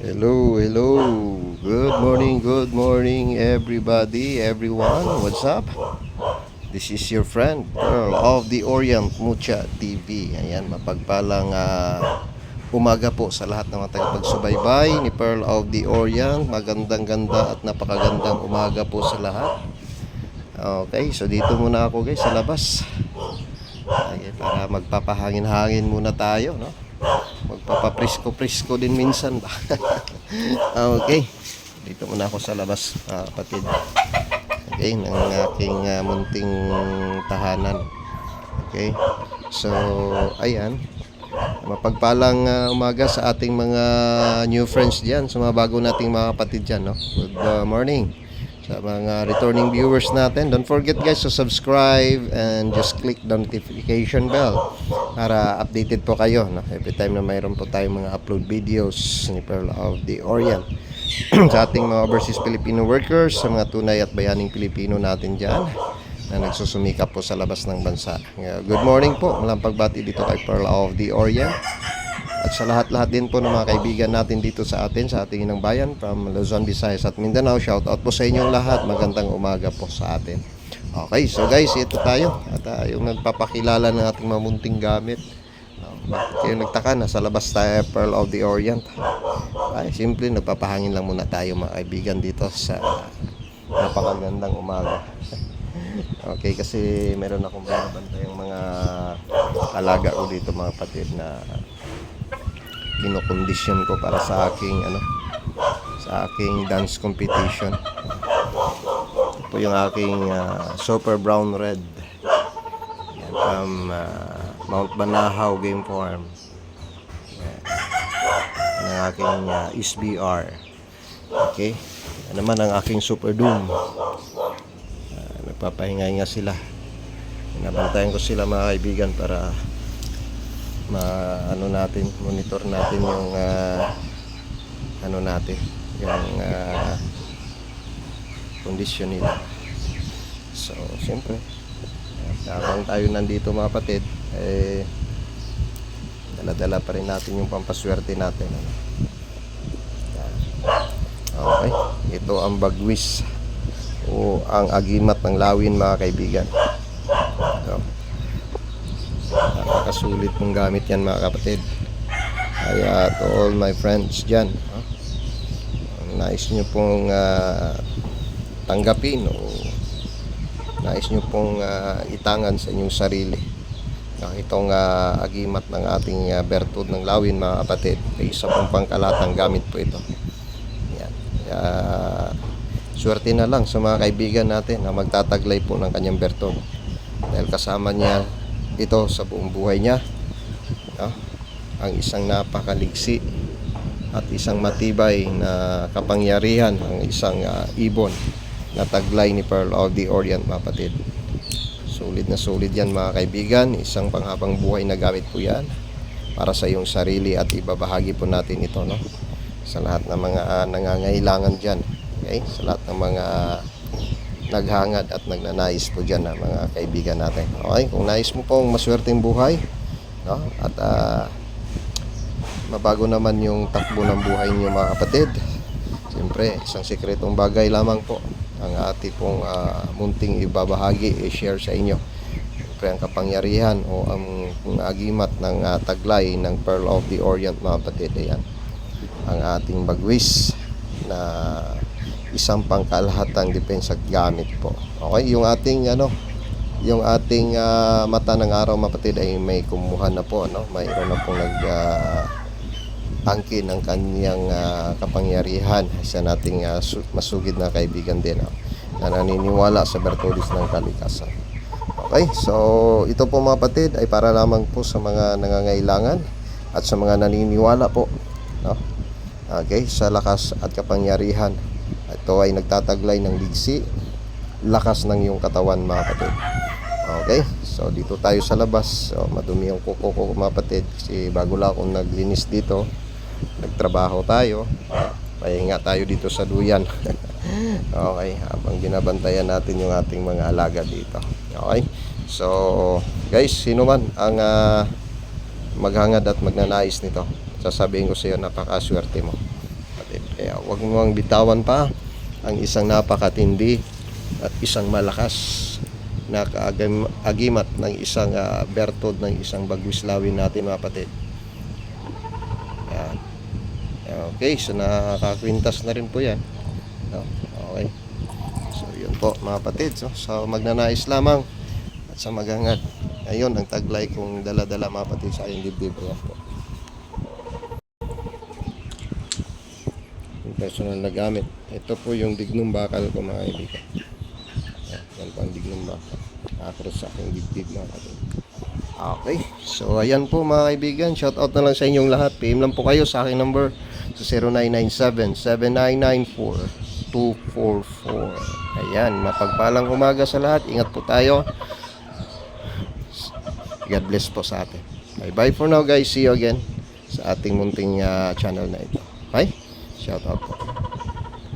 Hello, hello. Good morning, everybody, everyone. What's up? This is your friend, Pearl of the Orient Mucha TV. Ayan, mapagpalang umaga po sa lahat ng mga tagapagsubaybay ni Pearl of the Orient. Magandang ganda at napakagandang umaga po sa lahat. Okay, so dito muna ako guys sa labas. Okay, para magpapahangin-hangin muna tayo, no? Magpapaprisko-prisko din minsan ba. Okay, dito muna ako sa labas, kapatid. Okay, ng aking munting tahanan. Okay, so ayan, mapagpalang umaga sa ating mga new friends dyan, sa mga bago nating mga kapatid dyan, no? Good morning sa mga returning viewers natin. Don't forget guys to subscribe and just click the notification bell para updated po kayo, no? Every time na mayroon po tayong mga upload videos ni Pearl of the Orient. Sa ating mga overseas Filipino workers, sa mga tunay at bayaning Pilipino natin dyan na nagsusumikap po sa labas ng bansa. Good morning po, malang pagbati dito kay Pearl of the Orient. At sa lahat-lahat din po ng mga kaibigan natin dito sa atin, sa ating inang bayan, from Luzon, Visayas at Mindanao. Shout out po sa inyong lahat. Magandang umaga po sa atin. Okay, so guys, ito tayo. At yung nagpapakilala ng ating mamunting gamit. Bakit kayo nagtaka? Nasa labas tayo, Pearl of the Orient. Ay, simple, nagpapahangin lang muna tayo mga kaibigan dito sa napakagandang umaga. Okay, kasi meron akong binabantay yung mga alaga ko dito mga kapatid na kinokondisyon ko para sa aking sa aking dance competition. Ito po yung aking super brown red. Yan, from Mount Banahaw Game Farm. Yan. Yan ang aking SBR. Okay. Yan naman ang aking super doom. Nagpapahinga nga sila. Binabantayan ko sila mga kaibigan para monitor natin yung yung kondisyon nila. So, siyempre, habang tayo nandito mga kapatid, dala-dala pa rin natin yung pampaswerte natin. Okay, ito ang bagwis o ang agimat ng lawin mga kaibigan. So, nakakasulit pong gamit yan mga kapatid. Kaya to all my friends dyan, nais nyo pong tanggapin o nais nyo pong itangan sa inyong sarili itong agimat ng ating bertud ng lawin mga kapatid, ay isa pong pangkalatang gamit po ito. Yan. Kaya swerte na lang sa mga kaibigan natin na magtataglay po ng kanyang bertud dahil kasama niya ito sa buong buhay niya, no? Ang isang napakaliksi at isang matibay na kapangyarihan, ang isang ibon na taglay ni Pearl of the Orient mga kapatid. Sulit na sulit yan mga kaibigan. Isang panghabang buhay na gamit po yan para sa iyong sarili at ibabahagi po natin ito, no? Sa lahat ng mga nangangailangan dyan. Okay? Sa lahat ng mga naghangad at nagnanais po dyan na mga kaibigan natin. Okay, kung nais mo pong maswerteng buhay, no? At mabago naman yung takbo ng buhay niyo mga kapatid, siyempre isang sikretong bagay lamang po ang ating pong munting ibabahagi, i-share sa inyo. Siyempre ang kapangyarihan o ang agimat ng taglay ng Pearl of the Orient mga kapatid, ayan, ang ating bagwis na isang pangkalahatang depensa gamit po. Okay, yung ating mata ng araw mapatid ay may kumuha na po, no? Mayroon na pong angkin ng kanyang kapangyarihan sa nating masugid na kaibigan din, no? Na naniniwala sa bertudis ng kalikasan. Okay, so ito po mga kapatid ay para lamang po sa mga nangangailangan at sa mga naniniwala po, no? Okay, sa lakas at kapangyarihan. Ito ay nagtataglay ng ligsi, lakas ng iyong katawan mga kapatid. Okay, so dito tayo sa labas. So, madumi yung kuko ko mga kapatid kasi bago lang akong naglinis dito, nagtrabaho tayo, pahinga tayo dito sa duyan. Okay, habang binabantayan natin yung ating mga alaga dito. Okay, so guys, sino man ang maghangad at magnanais nito, sasabihin ko sa iyo, napakaswerte mo. Kaya wag mo ang bitawan pa ang isang napakatindi at isang malakas na agimat ng isang bertod ng isang Bagwislawin natin mga kapatid. Yan. Okay, so nakakwintas na rin po yan. No? Okay. So yun po mga kapatid. So magnanais lamang at sa maghangad. Ayun ang taglay kong dala-dala mga kapatid sa aking dibdib. Yan po. Yung personal na gamit. Ito po yung dignum bakal ko mga kaibigan. Yan po ang dignum bakal. Nakakross sa aking dibdib mga kapatid. Okay. So ayan po mga kaibigan. Shout out na lang sa inyong lahat. PM lang po kayo sa aking number sa 0997-7994-244. Ayan. Mapagpalang umaga sa lahat. Ingat po tayo. God bless po sa atin. Bye for now guys. See you again sa ating munting channel na ito. Okay? Shout out po.